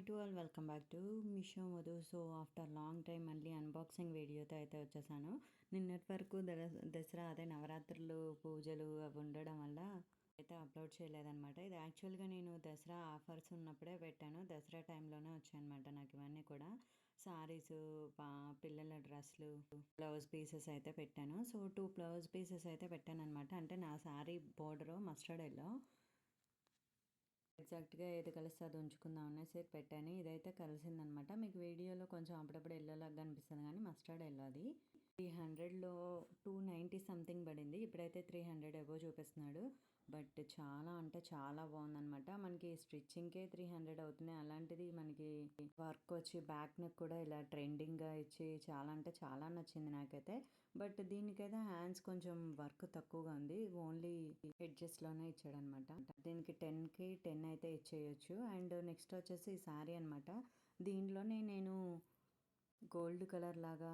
To all welcome back to Meesho Madhu. So after long time మళ్ళీ unboxing వీడియోతో అయితే వచ్చేసాను. నిన్నటి వరకు దసరా అదే నవరాత్రులు పూజలు అవి ఉండడం వల్ల అయితే అప్లోడ్ చేయలేదన్నమాట. ఇది యాక్చువల్గా నేను దసరా ఆఫర్స్ ఉన్నప్పుడే పెట్టాను. దసరా టైంలోనే వచ్చాయన్నమాట నాకు ఇవన్నీ కూడా. సారీస్, పిల్లల డ్రెస్లు, బ్లౌజ్ పీసెస్ అయితే పెట్టాను. సో 2 బ్లౌజ్ పీసెస్ అయితే పెట్టాను అనమాట. అంటే నా సారీ బోర్డరు మస్టర్డ్ ఎల్లో, ఎగ్జాక్ట్‌గా ఏది కలిస్తే అది ఉంచుకుందాం అనేసి పెట్టాను. ఇదైతే కలిసిందనమాట. మీకు వీడియోలో కొంచెం అప్పుడప్పుడు ఎల్లోలాగా కనిపిస్తుంది కానీ మస్టర్డ్ ఎల్లో అది. 300లో 290 సంథింగ్ పడింది. ఇప్పుడైతే 300 అబోవ్ చూపిస్తున్నాడు. బట్ చాలా అంటే చాలా బాగుందనమాట. మనకి స్టిచ్చింగ్కే 300 అవుతున్నాయి. అలాంటిది మనకి వర్క్ వచ్చి బ్యాక్ నెక్ కూడా ఇలా ట్రెండింగ్గా ఇచ్చి చాలా అంటే చాలా నచ్చింది నాకైతే. బట్ దీనికైతే హ్యాండ్స్ కొంచెం వర్క్ తక్కువగా ఉంది. ఓన్లీ ఎడ్జెస్లోనే ఇచ్చాడనమాట. దీనికి 10కి 10 అయితే ఇచ్చేయచ్చు. అండ్ నెక్స్ట్ వచ్చేసి ఈ శారీ అనమాట. దీనిలోనే నేను గోల్డ్ కలర్ లాగా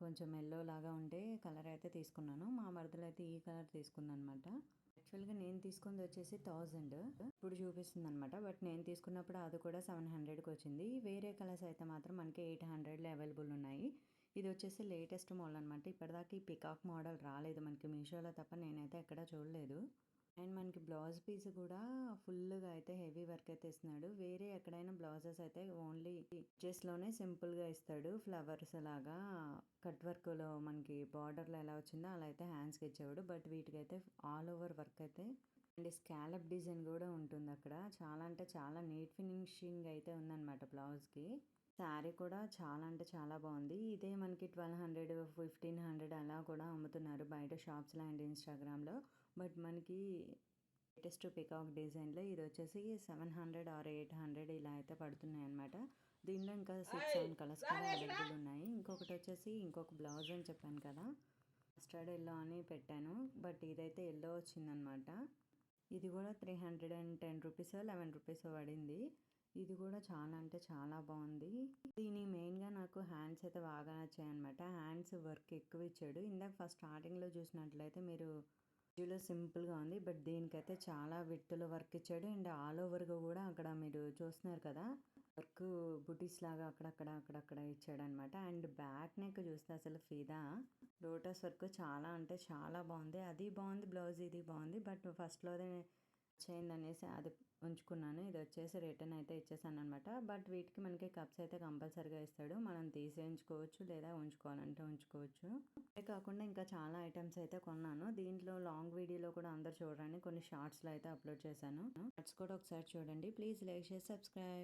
కొంచెం ఎల్లో లాగా ఉండే కలర్ అయితే తీసుకున్నాను. మా మరదలు అయితే ఈ కలర్ తీసుకుందనమాట. యాక్చువల్గా నేను తీసుకుంది వచ్చేసి 1000 ఇప్పుడు చూపిస్తుంది అనమాట. బట్ నేను తీసుకున్నప్పుడు అది కూడా 700కి వచ్చింది. వేరే కలర్స్ అయితే మాత్రం మనకి 800లో అవైలబుల్ ఉన్నాయి. ఇది వచ్చేసి లేటెస్ట్ మోడల్ అనమాట. ఇప్పటిదాకా ఈ పికాక్ మోడల్ రాలేదు మనకి మీషోలో తప్ప, నేనైతే ఎక్కడ చూడలేదు. అండ్ మనకి బ్లౌజ్ పీస్ కూడా ఫుల్గా అయితే హెవీ వర్క్ అయితే ఇస్తున్నాడు. వేరే ఎక్కడైనా బ్లౌజెస్ అయితే ఓన్లీ లోనే సింపుల్గా ఇస్తాడు. ఫ్లవర్స్ లాగా కట్ వర్క్లో మనకి బార్డర్లో ఎలా వచ్చిందో అలా అయితే హ్యాండ్స్కి ఇచ్చేవాడు. బట్ వీటికైతే ఆల్ ఓవర్ వర్క్ అయితే అండ్ స్కాలప్ డిజైన్ కూడా ఉంటుంది అక్కడ. చాలా అంటే చాలా నీట్ ఫినిషింగ్ అయితే ఉందన్నమాట బ్లౌజ్కి. శారీ కూడా చాలా అంటే చాలా బాగుంది. ఇదే మనకి 1200, 1500 అలా కూడా అమ్ముతున్నారు బయట షాప్స్లో అండ్ ఇన్స్టాగ్రామ్లో. బట్ మనకి లేటెస్ట్ పికాక్ డిజైన్లో ఇది వచ్చేసి 700 ఆర్ 800 ఇలా అయితే పడుతున్నాయి అనమాట. దీనిలో ఇంకా 6-7 కలర్స్ కూడా అవైలబుల్ ఉన్నాయి. ఇంకొకటి వచ్చేసి ఇంకొక బ్లౌజ్ అని చెప్పాను కదా, మస్టర్డ్ ఎల్లో అని పెట్టాను. బట్ ఇదైతే ఎల్లో వచ్చిందనమాట. ఇది కూడా 310 రూపీస్ 11 రూపీస్ పడింది. ఇది కూడా చాలా అంటే చాలా బాగుంది. దీని మెయిన్గా నాకు హ్యాండ్స్ అయితే బాగా నచ్చాయి అనమాట. హ్యాండ్స్ వర్క్ ఎక్కువ ఇచ్చాడు. ఇందాక ఫస్ట్ స్టార్టింగ్లో చూసినట్లయితే మీరు వీడియోలో సింపుల్గా ఉంది. బట్ దీనికైతే చాలా విత్తులో వర్క్ ఇచ్చాడు. అండ్ ఆల్ ఓవర్గా కూడా అక్కడ మీరు చూస్తున్నారు కదా వర్క్ బుటీస్ లాగా అక్కడక్కడ ఇచ్చాడు అనమాట. అండ్ బ్యాక్ నెక్ చూస్తే అసలు ఫిదా లోటస్ వర్క్ చాలా అంటే చాలా బాగుంది. అది బాగుంది బ్లౌజ్, ఇది బాగుంది. బట్ ఫస్ట్లోనే చేయింది అనేసి అది ఉంచుకున్నాను. ఇది వచ్చేసి రిటర్న్ అయితే ఇచ్చేసాను అనమాట. బట్ వీటికి మనకి కప్స్ అయితే కంపల్సరీగా ఇస్తాడు. మనం తీసేయించుకోవచ్చు లేదా ఉంచుకోవాలంటే ఉంచుకోవచ్చు. అదే కాకుండా ఇంకా చాలా ఐటమ్స్ అయితే కొన్నాను. దీంట్లో లాంగ్ వీడియోలో కూడా అందరు చూడండి, కొన్ని షార్ట్స్లో అయితే అప్లోడ్ చేశాను. షార్ట్స్ కూడా ఒకసారి చూడండి. Please like, share, subscribe.